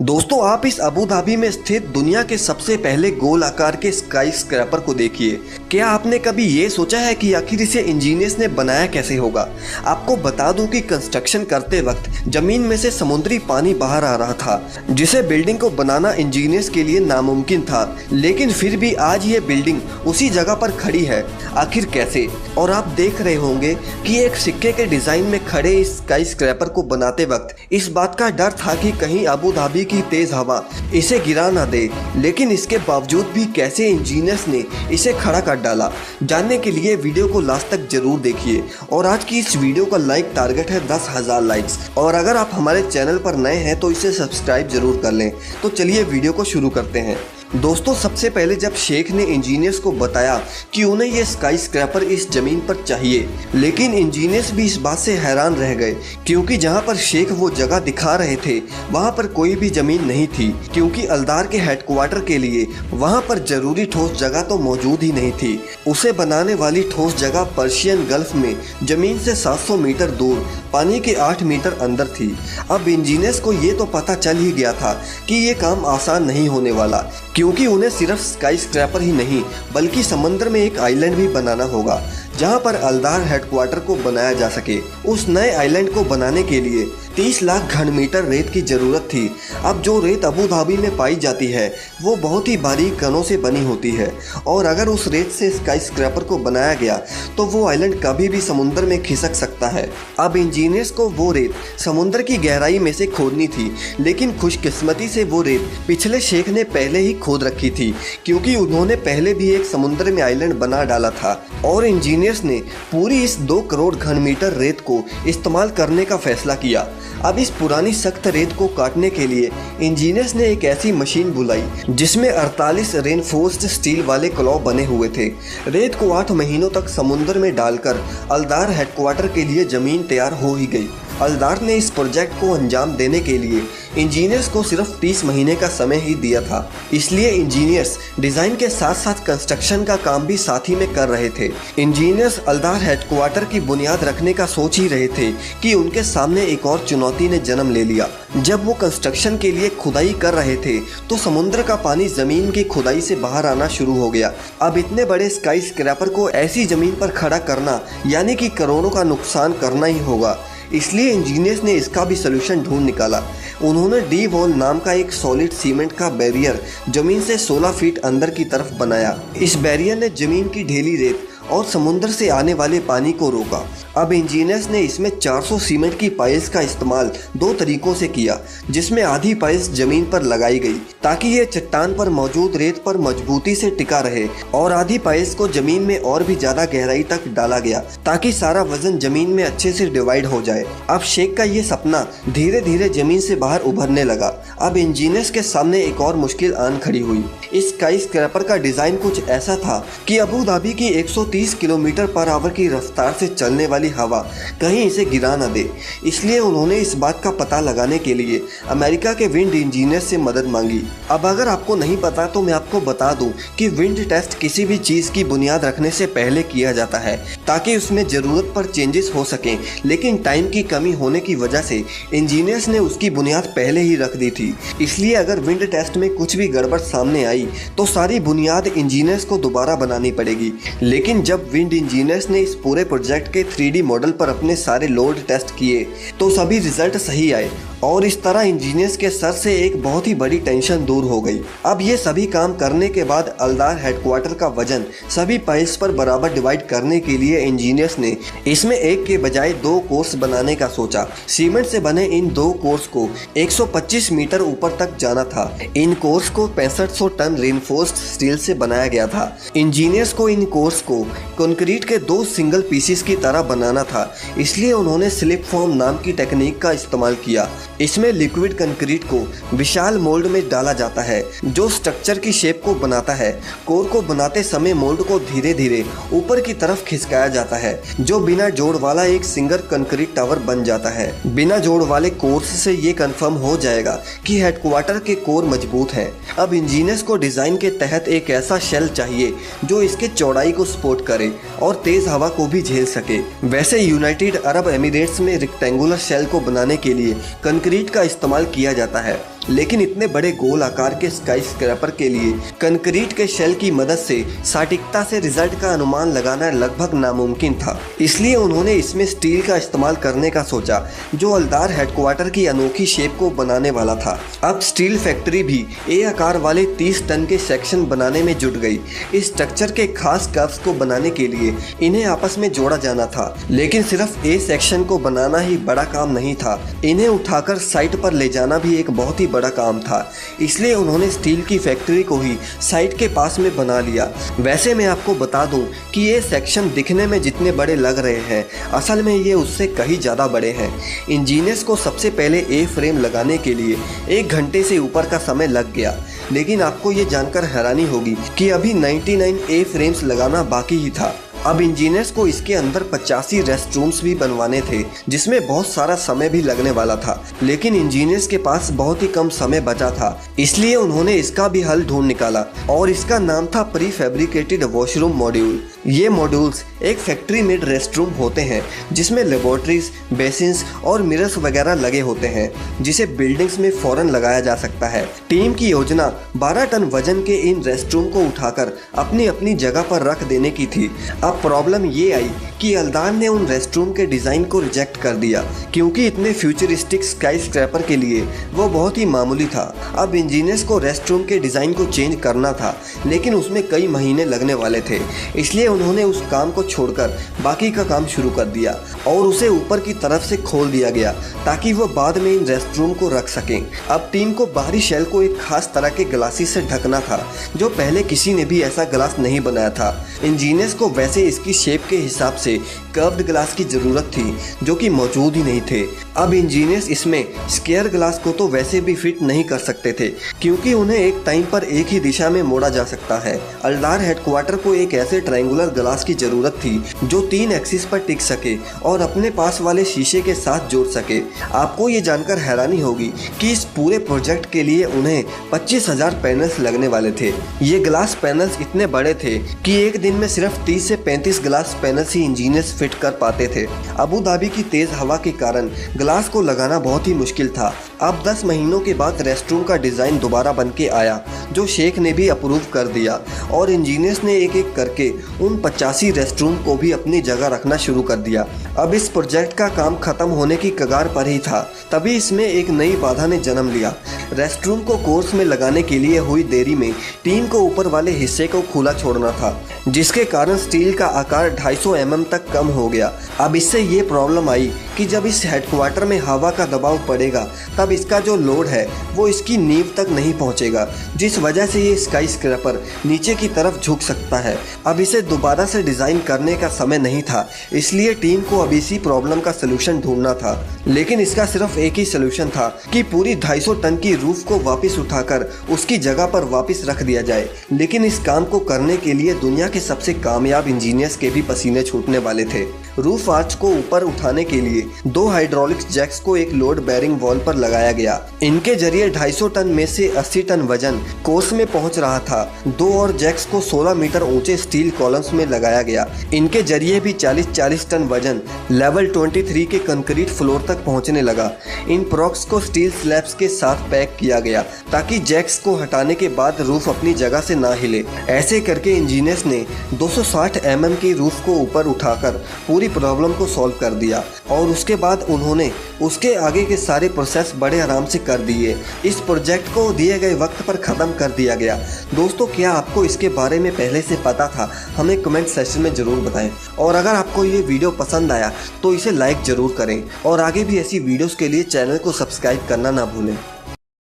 दोस्तों, आप इस अबू धाबी में स्थित दुनिया के सबसे पहले गोल आकार के स्काई स्क्रैपर को देखिए। क्या आपने कभी ये सोचा है कि आखिर इसे इंजीनियर्स ने बनाया कैसे होगा? आपको बता दूं कि कंस्ट्रक्शन करते वक्त जमीन में से समुद्री पानी बाहर आ रहा था, जिसे बिल्डिंग को बनाना इंजीनियर्स के लिए नामुमकिन था। लेकिन फिर भी आज ये बिल्डिंग उसी जगह पर खड़ी है। आखिर कैसे? और आप देख रहे होंगे कि एक सिक्के के डिजाइन में खड़े इस स्काई स्क्रैपर को बनाते वक्त इस बात का डर था कि कहीं अबू धाबी की तेज हवा इसे गिरा ना दे। लेकिन इसके बावजूद भी कैसे इंजीनियर्स ने इसे खड़ा कर डाला, जानने के लिए वीडियो को लास्ट तक जरूर देखिए। और आज की इस वीडियो का लाइक टारगेट है 10,000 लाइक्स। और अगर आप हमारे चैनल पर नए हैं तो इसे सब्सक्राइब जरूर कर लें। तो चलिए वीडियो को शुरू करते हैं। दोस्तों, सबसे पहले जब शेख ने इंजीनियर्स को बताया कि उन्हें ये स्काई स्क्रैपर इस जमीन पर चाहिए, लेकिन इंजीनियर्स भी इस बात से हैरान रह गए क्योंकि जहां पर शेख वो जगह दिखा रहे थे वहां पर कोई भी जमीन नहीं थी, क्योंकि अलदार के हेडक्वार्टर के लिए वहां पर जरूरी ठोस जगह तो मौजूद ही नहीं थी। उसे बनाने वाली ठोस जगह पर्शियन गल्फ में जमीन से 700 मीटर दूर पानी के 8 मीटर अंदर थी। अब इंजीनियर्स को ये तो पता चल ही गया था कि ये काम आसान नहीं होने वाला, क्योंकि उन्हें सिर्फ स्काई स्क्रैपर ही नहीं बल्कि समंदर में एक आइलैंड भी बनाना होगा जहां पर अलदार हेडक्वार्टर को बनाया जा सके। उस नए आइलैंड को बनाने के लिए 30 लाख घन मीटर रेत की जरूरत थी। अब जो रेत अबू धाबी में पाई जाती है वो बहुत ही बारीक कणों से बनी होती है, और अगर उस रेत से स्काई स्क्रैपर को बनाया गया तो वो आइलैंड कभी भी समुद्र में खिसक सकता है। अब इंजीनियर्स को वो रेत समुद्र की गहराई में से खोदनी थी, लेकिन खुशकिस्मती से वो रेत पिछले शेख ने पहले ही खोद रखी थी, क्योंकि उन्होंने पहले भी एक समुद्र में आइलैंड बना डाला था। और इंजीनियर्स ने पूरी इस 2 करोड़ घन मीटर रेत को इस्तेमाल करने का फैसला किया। अब इस पुरानी सख्त रेत को काटने के लिए इंजीनियर्स ने एक ऐसी मशीन बुलाई जिसमें 48 रेनफोर्स्ड स्टील वाले क्लॉ बने हुए थे। रेत को 8 महीनों तक समुद्र में डालकर अलदार हेडक्वार्टर के लिए जमीन तैयार हो ही गई। अलदार ने इस प्रोजेक्ट को अंजाम देने के लिए इंजीनियर्स को सिर्फ 30 महीने का समय ही दिया था, इसलिए इंजीनियर्स डिजाइन के साथ साथ कंस्ट्रक्शन का काम भी साथ ही में कर रहे थे। इंजीनियर्स अलदार हेडक्वार्टर की बुनियाद रखने का सोच ही रहे थे कि उनके सामने एक और चुनौती ने जन्म ले लिया। जब वो कंस्ट्रक्शन के लिए खुदाई कर रहे थे तो समुद्र का पानी जमीन की खुदाई से बाहर आना शुरू हो गया। अब इतने बड़े स्काई स्क्रैपर को ऐसी जमीन पर खड़ा करना यानी कि करोड़ों का नुकसान करना ही होगा, इसलिए इंजीनियर्स ने इसका भी सलूशन ढूंढ निकाला। उन्होंने डी वॉल नाम का एक सॉलिड सीमेंट का बैरियर जमीन से 16 फीट अंदर की तरफ बनाया। इस बैरियर ने जमीन की ढीली रेत और समुद्र से आने वाले पानी को रोका। अब इंजीनियर्स ने इसमें 400 सीमेंट की पाइल्स का इस्तेमाल 2 तरीकों से किया, जिसमें आधी पाइल्स जमीन पर लगाई गई ताकि ये चट्टान पर मौजूद रेत पर मजबूती से टिका रहे, और आधी पाइल्स को जमीन में और भी ज्यादा गहराई तक डाला गया ताकि सारा वजन जमीन में अच्छे से डिवाइड हो जाए। अब शेख का ये सपना धीरे धीरे जमीन से बाहर उभरने लगा। अब इंजीनियर्स के सामने एक और मुश्किल आन खड़ी हुई। इस स्काई स्क्रैपर का डिजाइन कुछ ऐसा था कि अबू धाबी की 130 किलोमीटर पर आवर की रफ्तार से चलने वाली हवा कहीं इसे गिरा न दे। इसलिए उन्होंने इस बात का पता लगाने के लिए अमेरिका के विंड इंजीनियर से मदद मांगी। अब अगर आपको नहीं पता तो मैं आपको बता दूं कि विंड टेस्ट किसी भी चीज की बुनियाद रखने से पहले किया जाता है ताकि उसमें जरूरत पर चेंजेस हो सकें, लेकिन टाइम की कमी होने की वजह से इंजीनियर्स ने उसकी बुनियाद पहले ही रख दी थी। इसलिए अगर विंड टेस्ट में कुछ भी गड़बड़ सामने आई तो सारी बुनियाद इंजीनियर्स को दोबारा बनानी पड़ेगी। लेकिन जब विंड इंजीनियर्स ने इस पूरे प्रोजेक्ट के 3D मॉडल पर अपने सारे लोड टेस्ट किए तो सभी रिजल्ट सही आए, और इस तरह इंजीनियर्स के सर से एक बहुत ही बड़ी टेंशन दूर हो गई। अब ये सभी काम करने के बाद अलदार हेडक्वार्टर का वजन सभी पाइल्स पर बराबर डिवाइड करने के लिए इंजीनियर्स ने इसमें एक के बजाय 2 कोर्स बनाने का सोचा। सीमेंट से बने इन 2 कोर्स को 125 मीटर ऊपर तक जाना था। इन कोर्स को 6500 टन रेनफोर्स्ड स्टील से बनाया गया था। इंजीनियर्स को इन कोर्स को कंक्रीट के 2 सिंगल पीसेस की तरह बनाना था, इसलिए उन्होंने स्लिप फॉर्म नाम की टेक्निक का इस्तेमाल किया। इसमें लिक्विड कंक्रीट को विशाल मोल्ड में डाला जाता है जो स्ट्रक्चर की शेप को बनाता है। कोर को बनाते समय मोल्ड को धीरे धीरे ऊपर की तरफ खिसकाया जाता है, जो बिना जोड़ वाला एक सिंगल कंक्रीट टावर बन जाता है। बिना जोड़ वाले कोर्स से ये कंफर्म हो जाएगा कि हेडक्वार्टर के कोर मजबूत हैं। अब इंजीनियर्स को डिजाइन के तहत एक ऐसा शेल चाहिए जो इसके चौड़ाई को सपोर्ट करे और तेज हवा को भी झेल सके। वैसे यूनाइटेड अरब एमिरेट्स में रेक्टेंगुलर शेल को बनाने के लिए कंक्रीट का इस्तेमाल किया जाता है। लेकिन इतने बड़े गोल आकार के स्काईस्क्रैपर के लिए कंक्रीट के शेल की मदद से सटीकता से रिजल्ट का अनुमान लगाना लगभग नामुमकिन था। इसलिए उन्होंने इसमें स्टील का इस्तेमाल करने का सोचा, जो हलदार हेडक्वार्टर की अनोखी शेप को बनाने वाला था। अब स्टील फैक्ट्री भी ए आकार वाले 30 टन के सेक्शन बनाने में जुट गई। इस स्ट्रक्चर के खास कर्व्स को बनाने के लिए इन्हें आपस में जोड़ा जाना था, लेकिन सिर्फ ए सेक्शन को बनाना ही बड़ा काम नहीं था, इन्हें उठाकर साइट पर ले जाना भी एक बहुत ही बड़ा काम था। इसलिए उन्होंने स्टील की फैक्ट्री को ही साइट के पास में बना लिया। वैसे मैं आपको बता दूं कि ये सेक्शन दिखने में जितने बड़े लग रहे हैं, असल में ये उससे कहीं ज़्यादा बड़े हैं। इंजीनियर्स को सबसे पहले ए फ्रेम लगाने के लिए 1 घंटे से ऊपर का समय लग गया, लेकिन आपको ये जानकर हैरानी होगी कि अभी 99 ए फ्रेम्स लगाना बाकी ही था। अब इंजीनियर्स को इसके अंदर 85 रेस्ट रूम्स भी बनवाने थे, जिसमें बहुत सारा समय भी लगने वाला था, लेकिन इंजीनियर्स के पास बहुत ही कम समय बचा था। इसलिए उन्होंने इसका भी हल ढूंढ निकाला और इसका नाम था प्री फैब्रिकेटेड वॉशरूम मॉड्यूल। ये मॉड्यूल्स एक फैक्ट्री मेड रेस्ट रूम होते हैं, जिसमें लेबोरेटरीज, बेसिन्स और मिरर्स वगैरह लगे होते हैं, जिसे बिल्डिंग्स में फौरन लगाया जा सकता है। टीम की योजना 12 टन वजन के इन रेस्ट रूम को उठाकर अपनी अपनी जगह पर रख देने की थी। अब प्रॉब्लम ये आई कि हलदार ने उन रेस्टरूम के डिज़ाइन को रिजेक्ट कर दिया, क्योंकि इतने फ्यूचरिस्टिक स्काईस्क्रैपर के लिए वो बहुत ही मामूली था। अब इंजीनियर्स को रेस्टरूम के डिज़ाइन को चेंज करना था, लेकिन उसमें कई महीने लगने वाले थे। इसलिए उन्होंने उस काम को छोड़कर बाकी का काम शुरू कर दिया और उसे ऊपर की तरफ से खोल दिया गया, ताकि वो बाद में इन रेस्टरूम को रख सकें। अब टीम को बाहरी शेल को एक खास तरह के ग्लासेस से ढकना था, जो पहले किसी ने भी ऐसा ग्लास नहीं बनाया था। इंजीनियर्स को वैसे इसकी शेप के हिसाब से कर्व्ड ग्लास की ज़रूरत थी, जो कि मौजूद ही नहीं थे। अब इंजीनियर्स इसमें स्क्वायर ग्लास को तो वैसे भी फिट नहीं कर सकते थे, क्योंकि उन्हें एक टाइम पर एक ही दिशा में मोड़ा जा सकता है। हलदार हेडक्वार्टर को एक ऐसे ट्रायंगुलर ग्लास की ज़रूरत थी जो 3 एक्सिस पर टिक सके और अपने पास वाले शीशे के साथ जोड़ सके। आपको ये जानकर हैरानी होगी कि इस पूरे प्रोजेक्ट के लिए उन्हें 25,000 पैनल्स लगने वाले थे। ये ग्लास पैनल्स इतने बड़े थे कि एक दिन में सिर्फ 30 से 35 ग्लास पैनल्स ही इंजीनियर्स फिट कर पाते थे। अबू धाबी की तेज हवा के कारण ग्लास को लगाना बहुत ही मुश्किल था। अब 10 महीनों के बाद रेस्टरूम का डिज़ाइन दोबारा बन के आया, जो शेख ने भी अप्रूव कर दिया और इंजीनियर्स ने एक एक करके उन 85 रेस्टरूम को भी अपनी जगह रखना शुरू कर दिया। अब इस प्रोजेक्ट का काम खत्म होने की कगार पर ही था, तभी इसमें एक नई बाधा ने जन्म लिया। रेस्टरूम को कोर्स में लगाने के लिए हुई देरी में टीम को ऊपर वाले हिस्से को खुला छोड़ना था, जिसके कारण स्टील का आकार 250 mm तक कम हो गया। अब इससे ये प्रॉब्लम आई कि जब इस हेडक्वार्टर में हवा का दबाव पड़ेगा, तब इसका जो लोड है वो इसकी नींव तक नहीं पहुंचेगा, जिस वजह से ये स्काईस्क्रैपर नीचे की तरफ झुक सकता है। अब इसे दोबारा से डिज़ाइन करने का समय नहीं था, इसलिए टीम को अब इसी प्रॉब्लम का सलूशन ढूंढना था। लेकिन इसका सिर्फ एक ही सलूशन था कि पूरी 250 टन की रूफ को वापस उठाकर उसकी जगह पर वापस रख दिया जाए। लेकिन इस काम को करने के लिए दुनिया के सबसे कामयाब इंजीनियर्स के भी पसीने छूटने वाले थे। रूफ आर्च को ऊपर उठाने के लिए 2 हाइड्रोलिक जैक्स को एक लोड बेरिंग वॉल पर लगाया गया। इनके जरिए 250 टन में से 80 टन वजन कोर्स में पहुंच रहा था। 2 और जैक्स को 16 मीटर ऊंचे स्टील कॉलम्स में लगाया गया। इनके जरिए भी 40-40 टन वजन लेवल 23 के कंक्रीट फ्लोर तक पहुंचने लगा। इन प्रॉक्स को स्टील स्लैब्स के साथ पैक किया गया, ताकि जैक्स को हटाने के बाद रूफ अपनी जगह से ना हिले। ऐसे करके इंजीनियर्स ने 260 mm की रूफ को ऊपर उठाकर पूरी प्रॉब्लम को सॉल्व कर दिया और उसके बाद उन्होंने उसके आगे के सारे प्रोसेस बड़े आराम से कर दिए। इस प्रोजेक्ट को दिए गए वक्त पर ख़त्म कर दिया गया। दोस्तों, क्या आपको इसके बारे में पहले से पता था? हमें कमेंट सेक्शन में ज़रूर बताएं। और अगर आपको ये वीडियो पसंद आया तो इसे लाइक ज़रूर करें और आगे भी ऐसी वीडियोस के लिए चैनल को सब्सक्राइब करना ना भूलें।